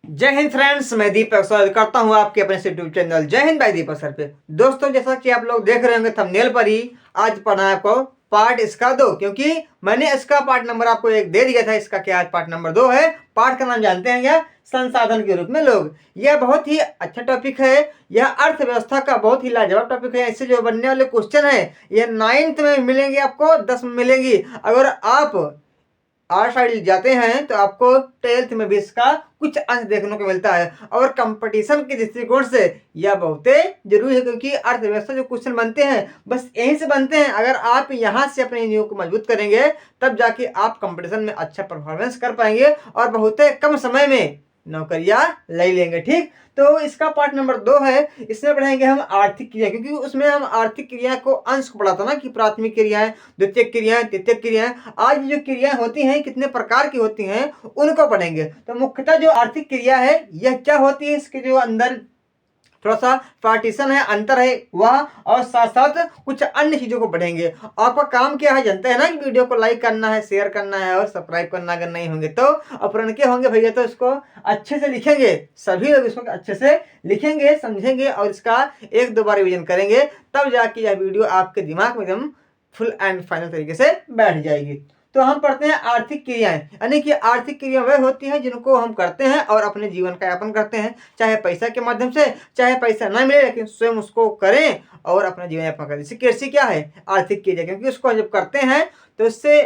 जय हिंद फ्रेंड्स, मैं दीपक स्वागत करता हूं आपके अपने यूट्यूब चैनल जय हिंद बाय दीपक सर पे। दोस्तों, जैसा कि आप लोग देख रहे होंगे थंबनेल पर ही, आज पढ़ना है आपको पार्ट इसका 2, क्योंकि मैंने इसका पार्ट नंबर आपको 1 दे दिया था। इसका क्या आज पार्ट नंबर 2 है। पार्ट का नाम जानते हैं क्या? संसाधन के रूप में लोग। यह बहुत ही अच्छा टॉपिक है। यह अर्थव्यवस्था का बहुत ही लाजवाब टॉपिक है। इससे जो बनने वाले क्वेश्चन है यह 9th में मिलेंगे, आपको 10 में मिलेंगी। अगर आप आर्ट साइड जाते हैं तो आपको 12th में भी इसका कुछ अंश देखने को मिलता है। और कंपटीशन के दृष्टिकोण से यह बहुत जरूरी है, क्योंकि अर्थव्यवस्था जो क्वेश्चन बनते हैं बस यहीं से बनते हैं। अगर आप यहाँ से अपने नींव को मजबूत करेंगे तब जाके आप कंपटीशन में अच्छा परफॉर्मेंस कर पाएंगे और बहुत कम समय में नौकरियां ले लेंगे। ठीक, तो इसका पार्ट नंबर 2 है। इसमें पढ़ेंगे हम आर्थिक क्रिया, क्योंकि उसमें हम आर्थिक क्रिया को अंश को पढ़ाता ना कि प्राथमिक क्रियाएं, द्वितीयक क्रियाएं, तृतीयक क्रियाएं। आज जो क्रियाएं होती हैं कितने प्रकार की होती हैं उनको पढ़ेंगे। तो मुख्यतः जो आर्थिक क्रिया है यह क्या होती है, इसके जो अंदर थोड़ा सा पार्टीशन है, अंतर है वह, और साथ साथ कुछ अन्य चीजों को पढ़ेंगे। आपका काम क्या है जानते हैं ना, कि वीडियो को लाइक करना है, शेयर करना है और सब्सक्राइब करना। अगर नहीं होंगे तो अपरण के होंगे भैया तो इसको अच्छे से लिखेंगे। सभी लोग इसको अच्छे से लिखेंगे, समझेंगे और इसका 1-2 बार रिविजन करेंगे, तब जाके यह वीडियो आपके दिमाग में एकदम फुल एंड फाइनल तरीके से बैठ जाएगी। तो हम पढ़ते हैं आर्थिक क्रियाएं, यानी कि आर्थिक क्रिया वह होती हैं जिनको हम करते हैं और अपने जीवन का यापन करते हैं, चाहे पैसा के माध्यम से, चाहे पैसा ना मिले लेकिन स्वयं उसको करें और अपना जीवन यापन करें। जैसे कृषि क्या है? आर्थिक क्रिया, क्योंकि उसको जब करते हैं तो इससे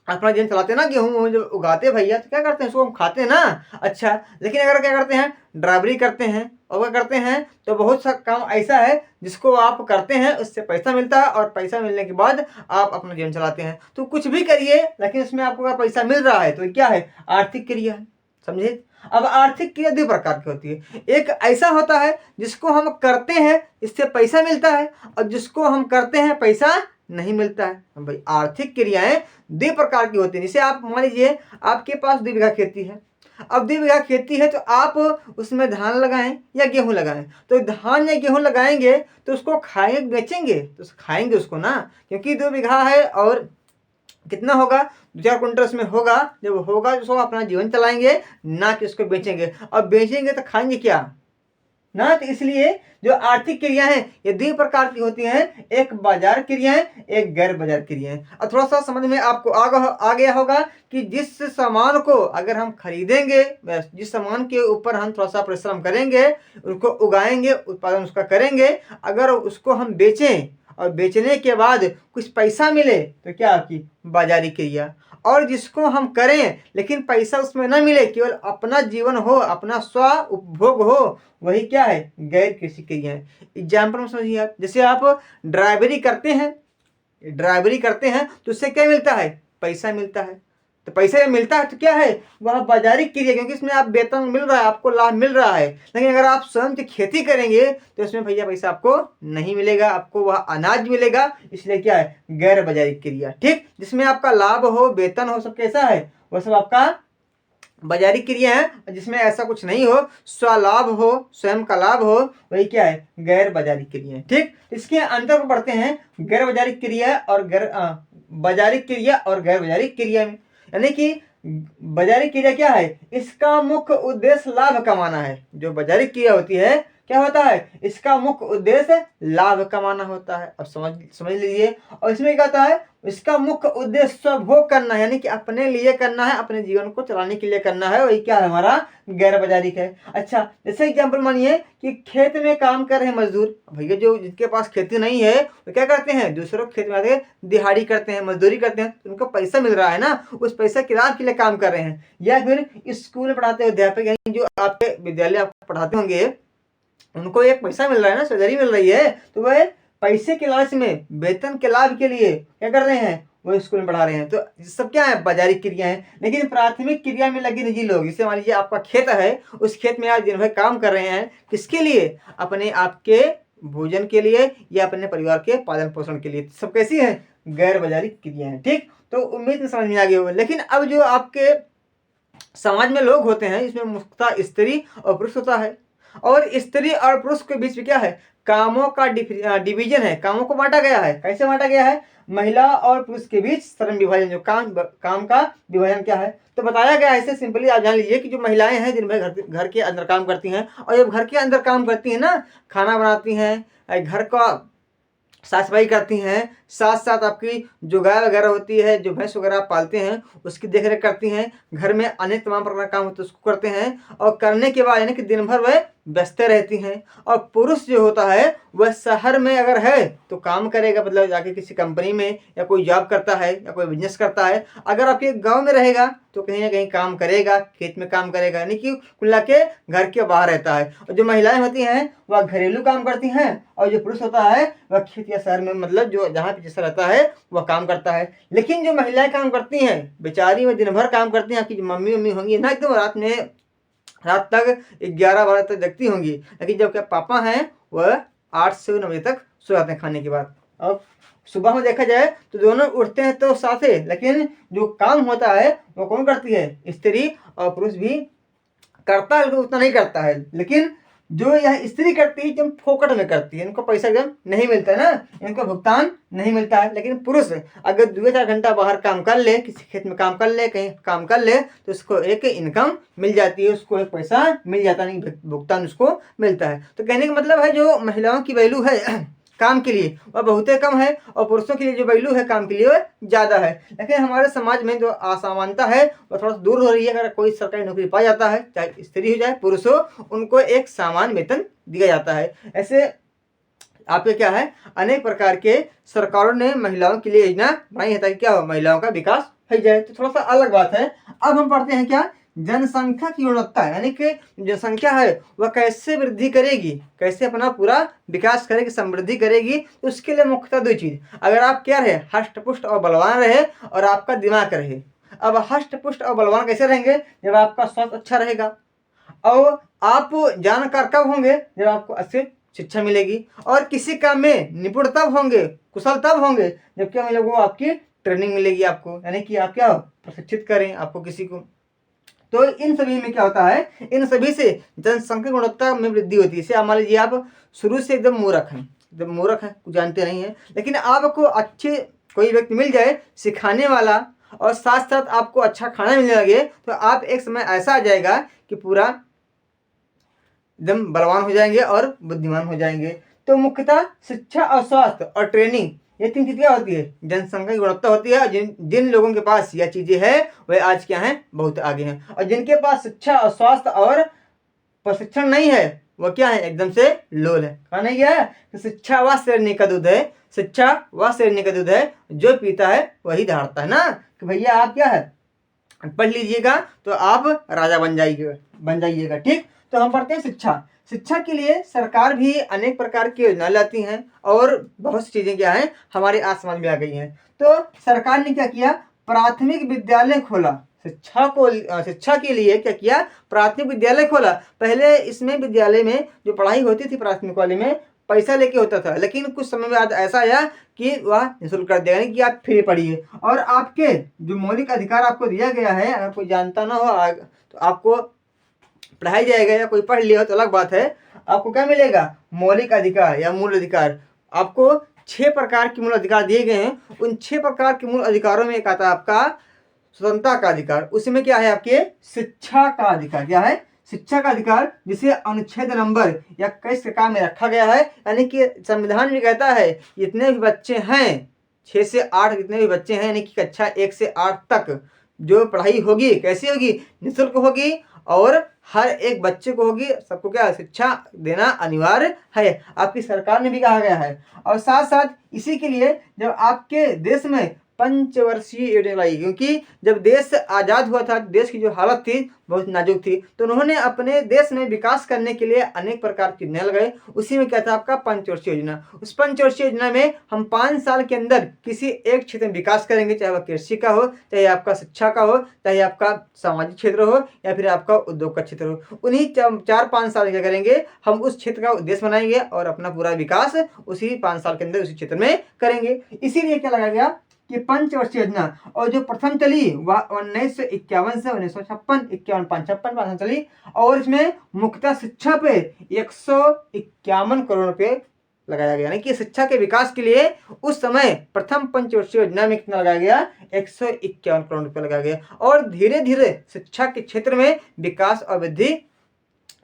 अपना जीवन चलाते हैं ना। गेहूं जब उगाते भैया तो क्या करते हैं, उसको हम खाते हैं ना। अच्छा, लेकिन अगर क्या करते हैं, ड्राइवरी करते हैं और क्या करते हैं, तो बहुत सा काम ऐसा है जिसको आप करते हैं, उससे पैसा मिलता है और पैसा मिलने के बाद आप अपना जीवन चलाते हैं। तो कुछ भी करिए लेकिन उसमें आपको अगर पैसा मिल रहा है तो क्या है? आर्थिक क्रिया है। समझे? अब आर्थिक क्रिया 2 प्रकार की होती है। एक ऐसा होता है जिसको हम करते हैं, इससे पैसा मिलता है, और जिसको हम करते हैं पैसा नहीं मिलता है। भाई आर्थिक क्रियाएं 2 प्रकार की होती है। जैसे आप मान लीजिए आपके पास 2 बीघा खेती है। अब 2 बीघा खेती है तो आप उसमें धान लगाएं या गेहूं लगाएं। तो धान या गेहूं लगाएंगे तो उसको खाएंगे, बेचेंगे तो खाएंगे उसको ना, क्योंकि 2 बीघा है और कितना होगा, 2-4 कुंटल उसमें होगा। जब होगा तो उसको अपना जीवन चलाएंगे, ना कि उसको बेचेंगे। और बेचेंगे तो खाएंगे क्या ना। तो इसलिए जो आर्थिक क्रिया है ये 2 प्रकार की होती हैं, एक बाजार क्रियाएं, एक गैर बाजार क्रियाएं। और थोड़ा सा समझ में आपको आ गया होगा कि जिस सामान को अगर हम खरीदेंगे, जिस सामान के ऊपर हम थोड़ा सा परिश्रम करेंगे, उसको उगाएंगे, उत्पादन उसका करेंगे, अगर उसको हम बेचें और बेचने के बाद कुछ पैसा मिले तो क्या आपकी बाजारी क्रिया। और जिसको हम करें लेकिन पैसा उसमें न मिले, केवल अपना जीवन हो, अपना स्व उपभोग हो, वही क्या है? गैर कृषि क्रिया है। एग्जाम्पल में समझिए आप, जैसे आप ड्राइवरी करते हैं, तो उससे क्या मिलता है? पैसा मिलता है। तो पैसा जब मिलता है तो क्या है? वह बाजारी क्रिया, क्योंकि इसमें आप वेतन मिल रहा है, आपको लाभ मिल रहा है। लेकिन अगर आप स्वयं की खेती करेंगे तो इसमें भैया पैसा आपको नहीं मिलेगा, आपको वह अनाज मिलेगा। इसलिए क्या है? गैर बाजारी क्रिया। ठीक, जिसमें आपका लाभ हो, वेतन हो, सब कैसा है? वह सब आपका बाजारी क्रिया है। जिसमें ऐसा कुछ नहीं हो, स्वलाभ हो, स्वयं का लाभ हो, वही क्या है? गैर बाजारी क्रिया। ठीक, इसके अंतर को पढ़ते हैं, गैर बाजारी क्रिया और बाजारी क्रिया और गैर बाजारी क्रिया में। यानी कि बाजारी क्रिया क्या है? इसका मुख्य उद्देश्य लाभ कमाना है। जो बाजारी क्रिया होती है क्या होता है? इसका मुख्य उद्देश्य लाभ कमाना होता है। अब समझ लीजिए। और इसमें क्या होता है? इसका मुख्य उद्देश्य स्वभोग करना है, यानी कि अपने लिए करना है, अपने जीवन को चलाने के लिए करना है, वही क्या है? हमारा गैर बाजारिक है। अच्छा, जैसे एग्जाम्पल मानिए कि खेत में काम कर रहे हैं मजदूर। भैया जो जिनके पास खेती नहीं है वो क्या करते हैं? दूसरों के खेत में आते दिहाड़ी करते हैं, मजदूरी करते हैं, तो उनको पैसा मिल रहा है ना, उस पैसा के लाभ के लिए काम कर रहे हैं। या फिर स्कूल में पढ़ाते अध्यापक, यानी जो आपके विद्यालय आपको पढ़ाते होंगे, उनको एक पैसा मिल रहा है ना, सैलरी मिल रही है, तो वह पैसे के लालच में, वेतन के लाभ के लिए क्या कर रहे हैं? वो स्कूल में पढ़ा रहे हैं। तो सब क्या है? बाजारी क्रिया है। लेकिन प्राथमिक क्रिया में लगे निजी लोग, जैसे मान लीजिए आपका खेत है, उस खेत में आप दिन भर काम कर रहे हैं, किसके लिए? अपने आपके भोजन के लिए या अपने परिवार के पालन पोषण के लिए। सब कैसी है? गैर बाजारी क्रिया है। ठीक, तो उम्मीद में समझ में आ गया होगा। लेकिन अब जो आपके समाज में लोग होते हैं, इसमें मुख्यतः स्त्री और पुरुष होता है। और स्त्री और पुरुष के बीच में क्या है, कामों का डिवीजन है, कामों को बांटा गया है। कैसे बांटा गया है, महिला और पुरुष के बीच श्रम विभाजन, जो काम का विभाजन क्या है, तो बताया गया है। ऐसे सिंपली आप जान लीजिए कि जो महिलाएं हैं दिन भर घर के अंदर काम करती हैं, और जब घर के अंदर काम करती हैं ना, खाना बनाती हैं, घर का साफ सफाई करती हैं, साथ साथ आपकी जो गाय वगैरह होती है, जो भैंस वगैरह आप पालते हैं, उसकी देख रेख करती हैं, घर में अनेक तमाम प्रकार का काम होता है उसको करते हैं, और करने के बाद यानी कि दिन भर वह व्यस्त रहती हैं। और पुरुष जो होता है वह शहर में अगर है तो काम करेगा, मतलब जाके किसी कंपनी में या कोई जॉब करता है या कोई बिजनेस करता है। अगर आपके गाँव में रहेगा तो कहीं ना कहीं काम करेगा, खेत में काम करेगा, यानी कि कुल मिला के घर के बाहर रहता है। और जो महिलाएं होती हैं वह घरेलू काम करती हैं, और जो पुरुष होता है वह खेत या शहर में, मतलब जो जहाँ पे जैसा रहता है वह काम करता है। लेकिन जो महिलाएं काम करती हैं बेचारी, वह दिन भर काम करती हैं, आपकी जो मम्मी होंगी ना, एकदम रात तक 11-12 तक जगती होंगी। लेकिन जब क्या पापा हैं वह 8 से 9 बजे तक सो जाते हैं खाने के बाद। अब सुबह में देखा जाए तो दोनों उठते हैं तो साथ ही, लेकिन जो काम होता है वो कौन करती है, स्त्री, और पुरुष भी करता है लेकिन उतना नहीं करता है। लेकिन जो यह स्त्री करती है एकदम फोकट में करती है, इनको पैसा एकदम नहीं मिलता है ना, इनको भुगतान नहीं मिलता है। लेकिन पुरुष अगर 2-4 घंटा बाहर काम कर ले, किसी खेत में काम कर ले, कहीं काम कर ले, तो उसको एक इनकम मिल जाती है, उसको एक पैसा मिल जाता नहीं, भुगतान उसको मिलता है। तो कहने का मतलब है जो महिलाओं की वैल्यू है काम के लिए वह बहुत ही कम है, और पुरुषों के लिए जो वैल्यू है काम के लिए वह ज़्यादा है। लेकिन हमारे समाज में जो असमानता है वह थोड़ा सा दूर हो रही है। अगर कोई सरकारी नौकरी पा जाता है, चाहे स्त्री हो चाहे पुरुष हो, उनको एक समान वेतन दिया जाता है। ऐसे आपके क्या है, अनेक प्रकार के सरकारों ने महिलाओं के लिए योजना बनाई है ताकि क्या हो, महिलाओं का विकास हो जाए। तो थोड़ा सा अलग बात है। अब हम पढ़ते हैं क्या, जनसंख्या की गुणवत्ता, यानी कि जनसंख्या है वह कैसे वृद्धि करेगी, कैसे अपना पूरा विकास करेगी, समृद्धि करेगी। तो उसके लिए मुख्यतः 2 चीज, अगर आप क्या रहे, हष्ट पुष्ट और बलवान रहे, और आपका दिमाग रहे। अब हष्ट पुष्ट और बलवान कैसे रहेंगे, जब आपका स्वास्थ्य अच्छा रहेगा, और आप जानकार कब होंगे, जब आपको अच्छी शिक्षा मिलेगी, और किसी काम में निपुण तब होंगे, कुशल तब होंगे जब क्या मिलेगा, आपकी ट्रेनिंग मिलेगी आपको, यानी कि आप क्या प्रशिक्षित करें आपको किसी को। तो इन सभी में क्या होता है, इन सभी से जनसंख्या गुणवत्ता में वृद्धि होती है। जैसे मान लीजिए आप शुरू से एकदम मूर्ख हैं, कुछ जानते नहीं हैं, लेकिन आपको अच्छे कोई व्यक्ति मिल जाए सिखाने वाला, और साथ साथ आपको अच्छा खाना मिलने लगे, तो आप एक समय ऐसा आ जाएगा कि पूरा एकदम बलवान हो जाएंगे और बुद्धिमान हो जाएंगे। तो मुख्यतः शिक्षा और स्वास्थ्य और ट्रेनिंग, ये 3 चीज़ क्या होती है, जनसंख्या की गुणवत्ता होती है। जिन लोगों के पास यह चीज़ें हैं वे आज क्या हैं, बहुत आगे हैं। और जिनके पास शिक्षा और स्वास्थ्य और प्रशिक्षण नहीं है वह क्या है, एकदम से लोल है। कहा नहीं गया है कि शिक्षा व शेरनी का दूध है, शिक्षा व शेरनी का दूध है, जो पीता है वही दहाड़ता है ना, कि भैया आप क्या है पढ़ लीजिएगा तो आप राजा बन जाइएगा। ठीक, तो हम पढ़ते हैं शिक्षा के लिए सरकार भी अनेक प्रकार की योजना लाती हैं, और बहुत सी चीजें क्या है हमारे आस समाज में आ गई हैं। तो सरकार ने क्या किया, प्राथमिक विद्यालय खोला, शिक्षा के लिए क्या किया, प्राथमिक विद्यालय खोला। पहले इसमें विद्यालय में जो पढ़ाई होती थी प्राथमिक वाले में पैसा लेके होता था, लेकिन कुछ समय बाद ऐसा आया कि वह निःशुल्क कर देगा, कि आप फ्री पढ़िए, और आपके जो मौलिक अधिकार आपको दिया गया है, अगर कोई जानता ना हो तो आपको पढ़ाई जाएगा, या कोई पढ़ लिया हो तो अलग बात है, आपको क्या मिलेगा, मौलिक अधिकार या मूल अधिकार। आपको 6 प्रकार के मूल अधिकार दिए गए हैं। उन 6 प्रकार के मूल अधिकारों में एक आता है आपका स्वतंत्रता का अधिकार। उसमें क्या है, आपके शिक्षा का अधिकार। क्या है, शिक्षा का अधिकार, जिसे अनुच्छेद नंबर 21 का में रखा गया है। यानी कि संविधान भी कहता है जितने भी बच्चे हैं 6 से 8 जितने भी बच्चे हैं, यानी कि कक्षा 1 से 8 तक जो पढ़ाई होगी कैसी होगी, निःशुल्क होगी, और हर एक बच्चे को होगी, सबको क्या शिक्षा देना अनिवार्य है, आपकी सरकार ने भी कहा गया है। और साथ साथ इसी के लिए जब आपके देश में पंचवर्षीय योजना लाई, क्योंकि जब देश आज़ाद हुआ था, देश की जो हालत थी बहुत नाजुक थी, तो उन्होंने अपने देश में विकास करने के लिए अनेक प्रकार की योजना लगाए। उसी में क्या था आपका पंचवर्षीय योजना। उस पंचवर्षीय योजना में हम 5 साल के अंदर किसी एक क्षेत्र में विकास करेंगे, चाहे वह कृषि का हो, चाहे आपका शिक्षा का हो, चाहे आपका सामाजिक क्षेत्र हो, या फिर आपका उद्योग का क्षेत्र हो। उन्हीं 4-5 साल क्या करेंगे, हम उस क्षेत्र का उद्देश्य बनाएंगे और अपना पूरा विकास उसी 5 साल के अंदर उसी क्षेत्र में करेंगे। इसीलिए क्या लगाया गया, कि पंचवर्षीय योजना, और जो प्रथम चली वह 1951 से 1956, 51, 55 चली, और इसमें मुख्यतः शिक्षा पे 151 करोड़ रुपए लगाया गया। यानी कि शिक्षा के विकास के लिए उस समय प्रथम पंचवर्षीय योजना में कितना लगाया गया, 151 करोड़ रुपए लगाया गया। और धीरे धीरे शिक्षा के क्षेत्र में विकास और वृद्धि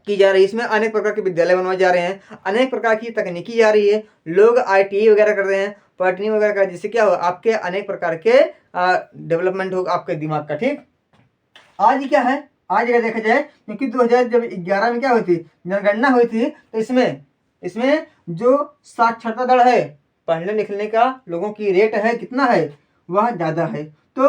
की जा रही है। इसमें अनेक प्रकार के विद्यालय बनवाए जा रहे हैं, अनेक प्रकार की तकनीकी जा रही है, लोग ITI वगैरह कर रहे हैं, पॉलिटेक्निक वगैरह कर, जिससे क्या हो, आपके अनेक प्रकार के डेवलपमेंट होगा आपके दिमाग का। ठीक, आज क्या है, आज अगर देखा जाए, क्योंकि 2011 में क्या हुई थी, जनगणना हुई थी, तो इसमें जो साक्षरता दर है, पढ़ने लिखने का लोगों की रेट है, कितना है, वह ज्यादा है। तो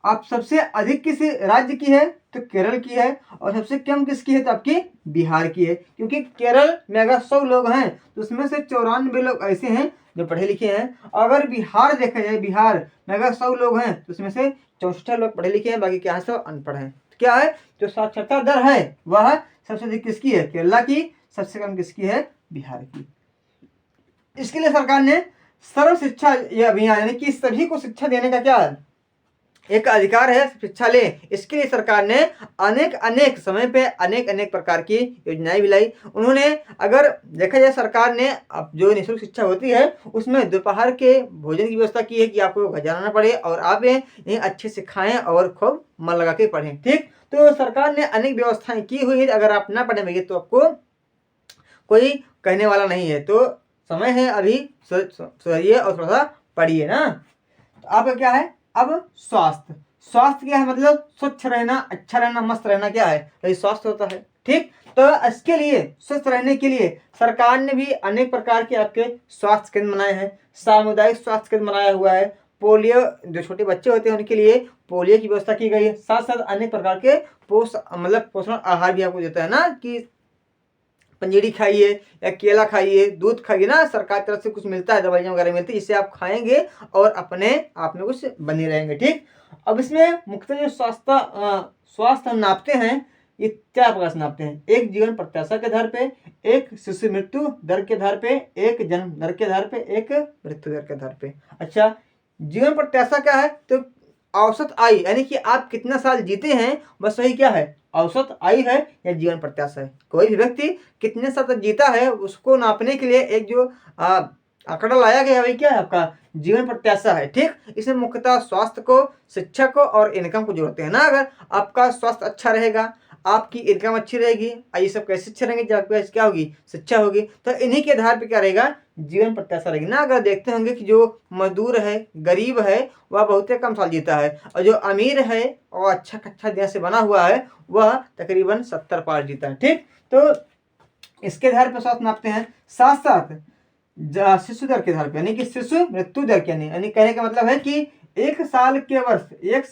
आप सबसे अधिक किस राज्य की है, तो केरल की है, और सबसे कम किसकी है, तो आपकी बिहार की है। क्योंकि केरल में अगर 100 लोग हैं तो उसमें से 94 लोग ऐसे हैं जो पढ़े लिखे हैं। अगर बिहार देखा जाए, बिहार में अगर 100 लोग हैं तो उसमें से 64 लोग पढ़े लिखे हैं, बाकी क्या है, सब अनपढ़ हैं। तो क्या है, जो साक्षरता दर है वह सबसे अधिक किसकी है, केरला की, सबसे कम किसकी है, बिहार की। इसके लिए सरकार ने सर्व शिक्षा यह अभियान, यानी कि सभी को शिक्षा देने का क्या है, एक अधिकार है, शिक्षा ले, इसके लिए सरकार ने अनेक समय पे अनेक प्रकार की योजनाएं भी लाई। उन्होंने, अगर देखा जाए, सरकार ने अब जो निःशुल्क शिक्षा होती है उसमें दोपहर के भोजन की व्यवस्था की है कि आपको घर जाना ना पड़े और आप इन्हें अच्छे से खाएं और खूब मन लगा के पढ़ें। ठीक, तो सरकार ने अनेक व्यवस्थाएं की हुई है। अगर आप ना पढ़े भैया तो आपको कोई कहने वाला नहीं है। तो समय है अभी, सुधरिए और थोड़ा सा पढ़िए ना। तो आपका क्या है, अब स्वास्थ्य, स्वास्थ्य क्या है, मतलब स्वच्छ रहना, अच्छा रहना, मस्त रहना, क्या है, यही स्वास्थ्य होता है। ठीक, तो इसके लिए, स्वस्थ रहने के लिए सरकार ने भी अनेक प्रकार के आपके स्वास्थ्य केंद्र बनाए हैं। सामुदायिक स्वास्थ्य केंद्र बनाया हुआ है। पोलियो, जो छोटे बच्चे होते हैं उनके लिए पोलियो की व्यवस्था की गई है। साथ साथ अनेक प्रकार के पोषण आहार भी आपको देता है ना, कि पंजीरी खाइए या केला खाइए, दूध खाइए ना, सरकार की तरफ से कुछ मिलता है, दवाइयाँ वगैरह मिलती है, इससे आप खाएंगे और अपने आप में कुछ बने रहेंगे। ठीक, अब इसमें मुख्यतः जो स्वास्थ्य हम नापते हैं, ये 4 प्रकार से नापते हैं। एक जीवन प्रत्याशा के आधार पे, एक शिशु मृत्यु दर के आधार पे, एक जन्म दर के आधार पे, एक मृत्यु दर के आधार पे। अच्छा, जीवन प्रत्याशा क्या है, तो औसत आयु, यानी कि आप कितना साल जीते हैं, बस वही क्या है, औसत आयु है या जीवन प्रत्याशा है। कोई भी व्यक्ति कितने साल तक जीता है उसको नापने के लिए एक जो आंकड़ा लाया गया है, वही क्या है, आपका जीवन प्रत्याशा है। ठीक, इसमें मुख्यतः स्वास्थ्य को, शिक्षा को और इनकम को जोड़ते हैं ना। अगर आपका स्वास्थ्य अच्छा रहेगा, आपकी इनकम अच्छी रहेगी, ये सब कैसे अच्छे रहेंगे, जब आपके पास क्या होगी, शिक्षा होगी, तो इन्हीं के आधार पर क्या रहेगा, जीवन प्रत्याशा रहेगी ना। अगर देखते होंगे कि जो मजदूर है, गरीब है, वह बहुत ही कम साल जीता है, और जो अमीर है और अच्छा देश से बना हुआ है वह तकरीबन 70 पार जीता है। ठीक, तो इसके आधार पर स्वास्थ्य नापते हैं। साथ साथ शिशु दर के आधार पर, यानी कि शिशु मृत्यु दर के, यानी कहने का मतलब है कि एक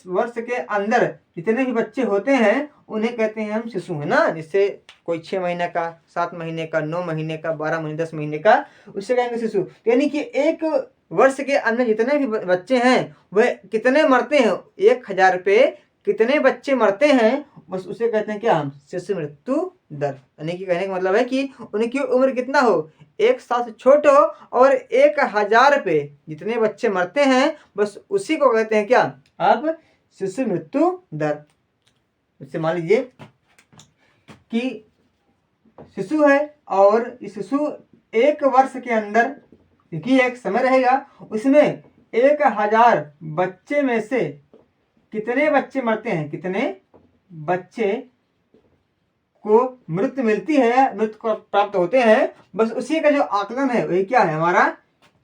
वर्ष के अंदर जितने भी बच्चे होते हैं उन्हें कहते हैं हम शिशु, है ना। जिससे कोई 6 महीने का, 7 महीने का, 9 महीने का, 12 महीने, 10 महीने का, उससे कहेंगे शिशु। यानी कि एक वर्ष के अंदर जितने भी बच्चे हैं वह कितने मरते हैं, 1000 पे कितने बच्चे मरते हैं, बस उसे कहते हैं क्या, हम शिशु मृत्यु दर। यानी कि कहने का मतलब है कि उनकी उम्र कितना हो, 1 साल से छोटे हो, और 1000 पे जितने बच्चे मरते हैं बस उसी को कहते हैं क्या, आप शिशु मृत्यु दर। इससे मान लीजिए कि शिशु है और इस शिशु 1 वर्ष के अंदर, क्योंकि एक समय रहेगा, उसमें 1000 बच्चे में से कितने बच्चे मरते हैं, कितने बच्चे को मृत्यु मिलती है, मृत्यु को प्राप्त होते हैं, बस उसी का जो आकलन है वही क्या है, हमारा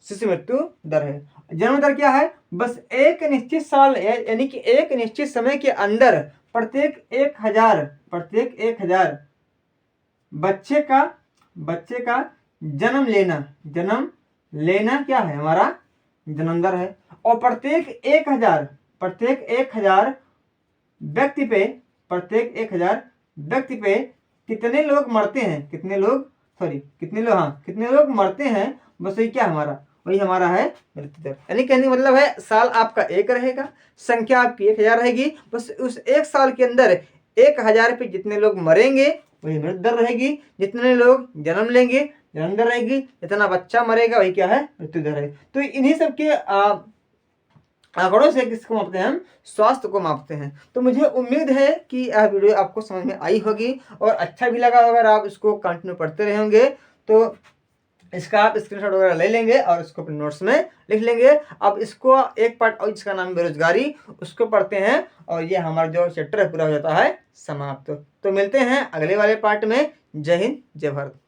शिशु मृत्यु दर है। जन्म दर क्या है, बस एक निश्चित साल, यानी कि एक निश्चित समय के अंदर प्रत्येक 1000 बच्चे का जन्म लेना क्या है, हमारा जन्म दर है। और प्रत्येक 1000 व्यक्ति पे कितने लोग मरते हैं, कितने लोग मरते हैं, बस वही क्या, वही हमारा है मृत्यु दर। यानी कहने का मतलब है, साल आपका 1 रहेगा, संख्या आपकी 1000 रहेगी, बस उस 1 साल के अंदर 1000 पे जितने लोग मरेंगे वही मृत्यु दर रहेगी, जितने लोग जन्म लेंगे जन्म दर रहेगी, जितना बच्चा मरेगा वही क्या है, मृत्यु दर है। तो इन्हीं सब के आंकड़ों से किसको मापते हैं हम? स्वास्थ्य को मापते हैं। तो मुझे उम्मीद है कि यह वीडियो आपको समझ में आई होगी और अच्छा भी लगा। अगर आप इसको कंटिन्यू पढ़ते रहेंगे तो इसका आप स्क्रीनशॉट वगैरह ले लेंगे और इसको अपने नोट्स में लिख लेंगे। अब इसको एक पार्ट और जिसका नाम बेरोजगारी, उसको पढ़ते हैं और ये हमारा जो चैप्टर है पूरा हो जाता है समाप्त। तो मिलते हैं अगले वाले पार्ट में। जय हिंद, जय भारत।